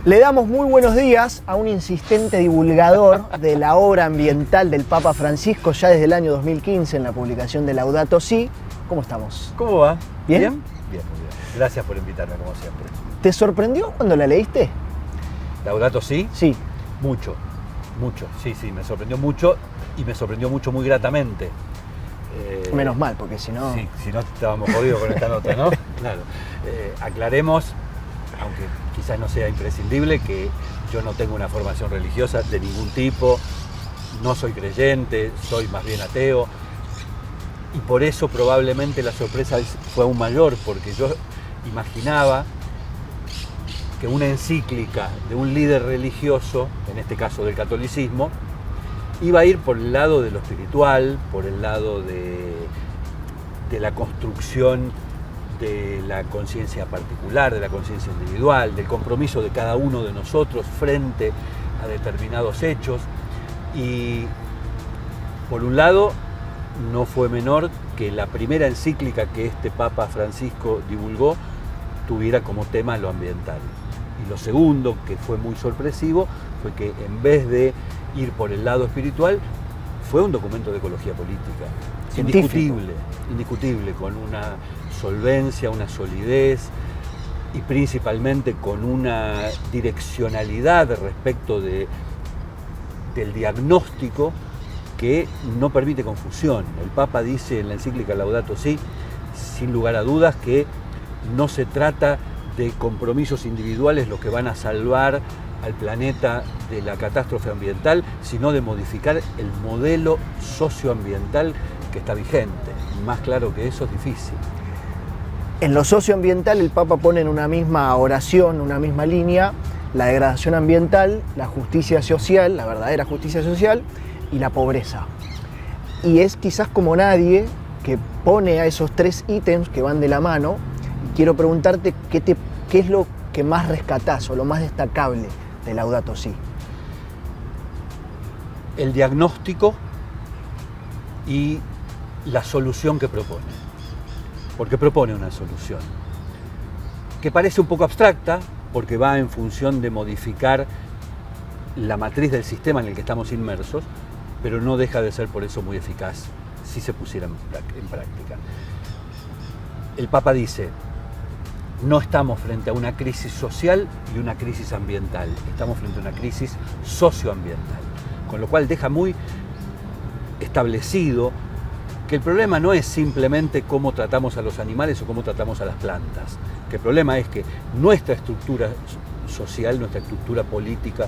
Le damos muy buenos días a un insistente divulgador de la obra ambiental del Papa Francisco ya desde el año 2015 en la publicación de Laudato Si. ¿Cómo estamos? ¿Cómo va? ¿Bien? Bien, muy bien. Gracias por invitarme, como siempre. ¿Te sorprendió cuando la leíste? ¿Laudato Si? Sí. Mucho. Sí, me sorprendió mucho y me sorprendió mucho muy gratamente. Menos mal, porque si no... Sí, si no estábamos jodidos con esta nota, ¿no? Claro. Aclaremos, aunque quizás no sea imprescindible, que yo no tengo una formación religiosa de ningún tipo, no soy creyente, soy más bien ateo, y por eso probablemente la sorpresa fue aún mayor, porque yo imaginaba que una encíclica de un líder religioso, en este caso del catolicismo, iba a ir por el lado de lo espiritual, por el lado de la construcción de la conciencia particular, de la conciencia individual, del compromiso de cada uno de nosotros frente a determinados hechos. Y por un lado, no fue menor que la primera encíclica que este Papa Francisco divulgó tuviera como tema lo ambiental. Y lo segundo, que fue muy sorpresivo, fue que en vez de ir por el lado espiritual, fue un documento de ecología política. Indiscutible, con una solvencia, una solidez y principalmente con una direccionalidad respecto del diagnóstico que no permite confusión. El Papa dice en la encíclica Laudato Si, sin lugar a dudas, que no se trata de compromisos individuales los que van a salvar al planeta de la catástrofe ambiental, sino de modificar el modelo socioambiental que está vigente. Más claro que eso es difícil. En lo socioambiental el Papa pone en una misma oración, una misma línea, la degradación ambiental, la justicia social, la verdadera justicia social y la pobreza. Y es quizás como nadie que pone a esos tres ítems que van de la mano. Quiero preguntarte qué es lo que más rescatás o lo más destacable de Laudato Si. El diagnóstico y la solución que propone. Porque propone una solución que parece un poco abstracta, porque va en función de modificar la matriz del sistema en el que estamos inmersos, pero no deja de ser por eso muy eficaz si se pusiera en práctica. El Papa dice: no estamos frente a una crisis social y una crisis ambiental, estamos frente a una crisis socioambiental, con lo cual deja muy establecido que el problema no es simplemente cómo tratamos a los animales o cómo tratamos a las plantas, que el problema es que nuestra estructura social, nuestra estructura política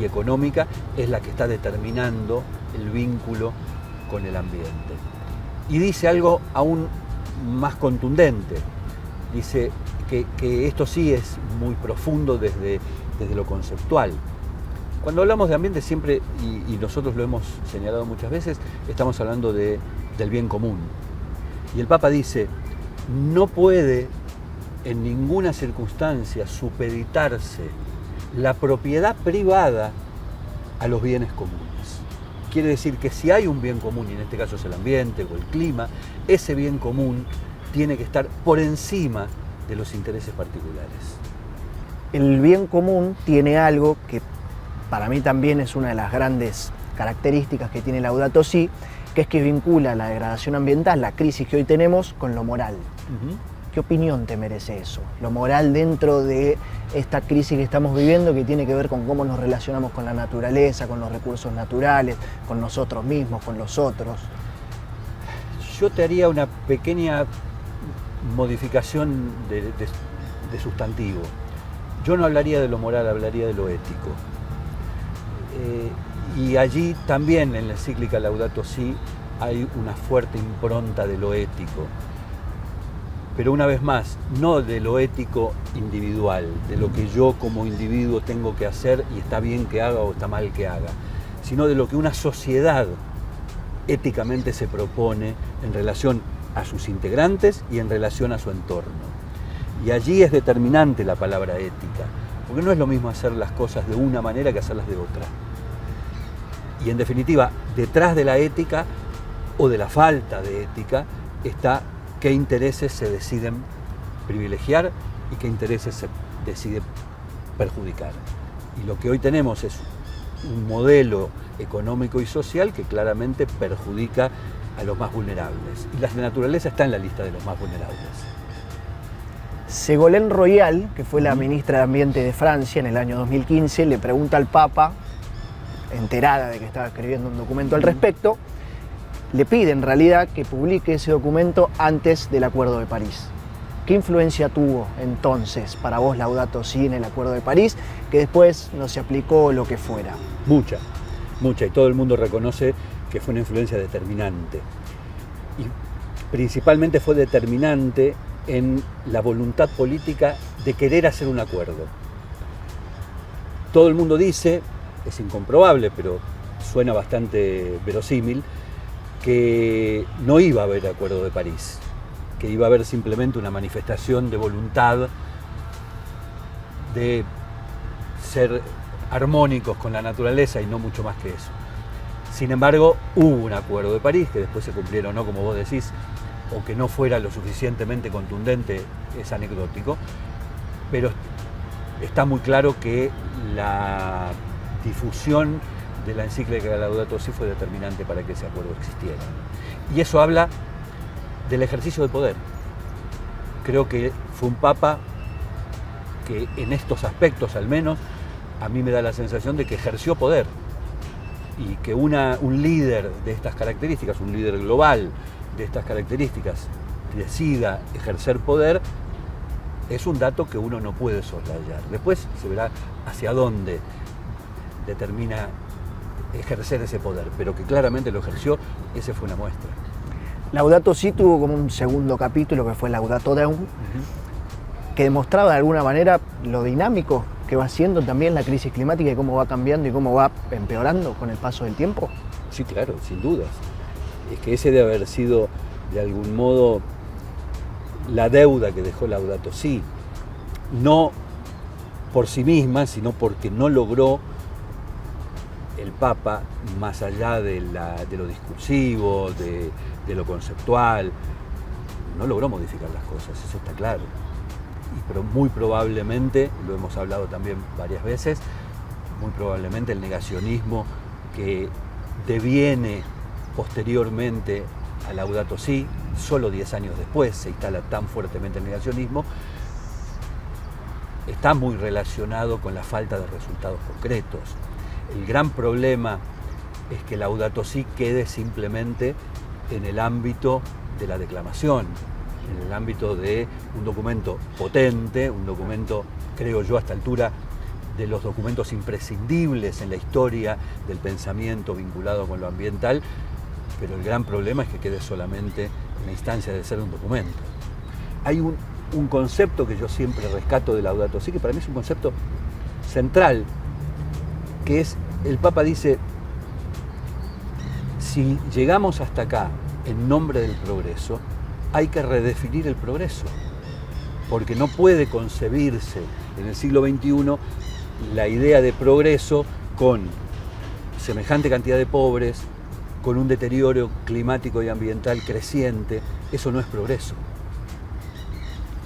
y económica es la que está determinando el vínculo con el ambiente. Y dice algo aún más contundente, dice que esto sí es muy profundo desde lo conceptual. Cuando hablamos de ambiente siempre, y nosotros lo hemos señalado muchas veces, estamos hablando del bien común. Y el Papa dice: no puede en ninguna circunstancia supeditarse la propiedad privada a los bienes comunes. Quiere decir que si hay un bien común, y en este caso es el ambiente o el clima, ese bien común tiene que estar por encima de los intereses particulares. El bien común tiene algo que para mí también es una de las grandes características que tiene Laudato Si, que es que vincula la degradación ambiental, la crisis que hoy tenemos, con lo moral. ¿Qué opinión te merece eso? Lo moral dentro de esta crisis que estamos viviendo, que tiene que ver con cómo nos relacionamos con la naturaleza, con los recursos naturales, con nosotros mismos, con los otros. Yo te haría una pequeña modificación de sustantivo. Yo no hablaría de lo moral, hablaría de lo ético. Y allí también en la encíclica Laudato Si hay una fuerte impronta de lo ético. Pero una vez más, no de lo ético individual, de lo que yo como individuo tengo que hacer y está bien que haga o está mal que haga, sino de lo que una sociedad éticamente se propone en relación a sus integrantes y en relación a su entorno. Y allí es determinante la palabra ética, porque no es lo mismo hacer las cosas de una manera que hacerlas de otra. Y en definitiva, detrás de la ética o de la falta de ética está qué intereses se deciden privilegiar y qué intereses se decide perjudicar. Y lo que hoy tenemos es un modelo económico y social que claramente perjudica a los más vulnerables. Y la naturaleza está en la lista de los más vulnerables. Ségolène Royal, que fue la ministra de Ambiente de Francia en el año 2015, le pregunta al Papa, enterada de que estaba escribiendo un documento al respecto, le pide en realidad que publique ese documento antes del Acuerdo de París. ¿Qué influencia tuvo entonces para vos Laudato Si en el Acuerdo de París, que después no se aplicó lo que fuera? Mucha, y todo el mundo reconoce que fue una influencia determinante. Y principalmente fue determinante en la voluntad política de querer hacer un acuerdo. Todo el mundo dice, es incomprobable, pero suena bastante verosímil, que no iba a haber Acuerdo de París, que iba a haber simplemente una manifestación de voluntad de ser armónicos con la naturaleza y no mucho más que eso. Sin embargo, hubo un Acuerdo de París, que después se cumplieron o no, como vos decís, o que no fuera lo suficientemente contundente, es anecdótico, pero está muy claro que la difusión de la encíclica de Laudato Si fue determinante para que ese acuerdo existiera. Y eso habla del ejercicio de poder. Creo que fue un papa que en estos aspectos al menos a mí me da la sensación de que ejerció poder y que un líder de estas características, un líder global de estas características, decida ejercer poder, es un dato que uno no puede soslayar. Después se verá hacia dónde determina ejercer ese poder, pero que claramente lo ejerció, esa fue una muestra. Laudato Si tuvo como un segundo capítulo que fue Laudato Deum, que demostraba de alguna manera lo dinámico que va siendo también la crisis climática y cómo va cambiando y cómo va empeorando con el paso del tiempo. Sí, claro, sin dudas. Es que ese debe haber sido de algún modo la deuda que dejó Laudato Si, no por sí misma, sino porque no logró el Papa, más allá de lo discursivo, de lo conceptual, no logró modificar las cosas, eso está claro. Pero muy probablemente, lo hemos hablado también varias veces, muy probablemente el negacionismo que deviene posteriormente a Laudato Si, solo 10 años después se instala tan fuertemente el negacionismo, está muy relacionado con la falta de resultados concretos. El gran problema es que Laudato Si quede simplemente en el ámbito de la declamación, en el ámbito de un documento potente, un documento, creo yo, a esta altura, de los documentos imprescindibles en la historia del pensamiento vinculado con lo ambiental, pero el gran problema es que quede solamente en la instancia de ser un documento. Hay un concepto que yo siempre rescato de Laudato Si, que para mí es un concepto central, que es, el Papa dice, si llegamos hasta acá en nombre del progreso, hay que redefinir el progreso, porque no puede concebirse en el siglo XXI la idea de progreso con semejante cantidad de pobres, con un deterioro climático y ambiental creciente. Eso no es progreso.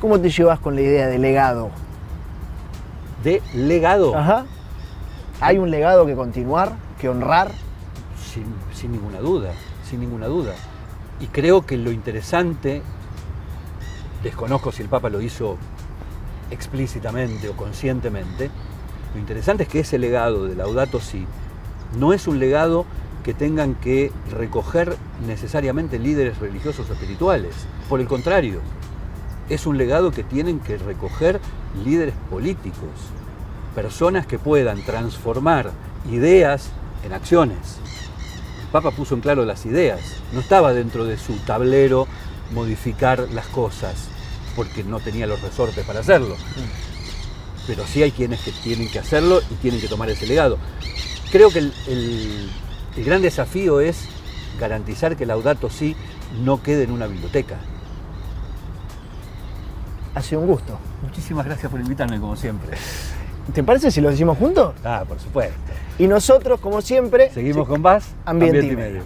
¿Cómo te llevas con la idea de legado? ¿De legado? Ajá. ¿Hay un legado que continuar, que honrar? Sin ninguna duda, sin ninguna duda. Y creo que lo interesante, desconozco si el Papa lo hizo explícitamente o conscientemente, lo interesante es que ese legado de Laudato Si no es un legado que tengan que recoger necesariamente líderes religiosos o espirituales. Por el contrario, es un legado que tienen que recoger líderes políticos, personas que puedan transformar ideas en acciones. El Papa puso en claro las ideas, no estaba dentro de su tablero modificar las cosas, porque no tenía los resortes para hacerlo. Pero sí hay quienes que tienen que hacerlo y tienen que tomar ese legado. Creo que el gran desafío es garantizar que Laudato Si no quede en una biblioteca. Ha sido un gusto. Muchísimas gracias por invitarme, como siempre. ¿Te parece si lo decimos juntos? Por supuesto. Y nosotros, como siempre, Seguimos con más Ambiente y Medio.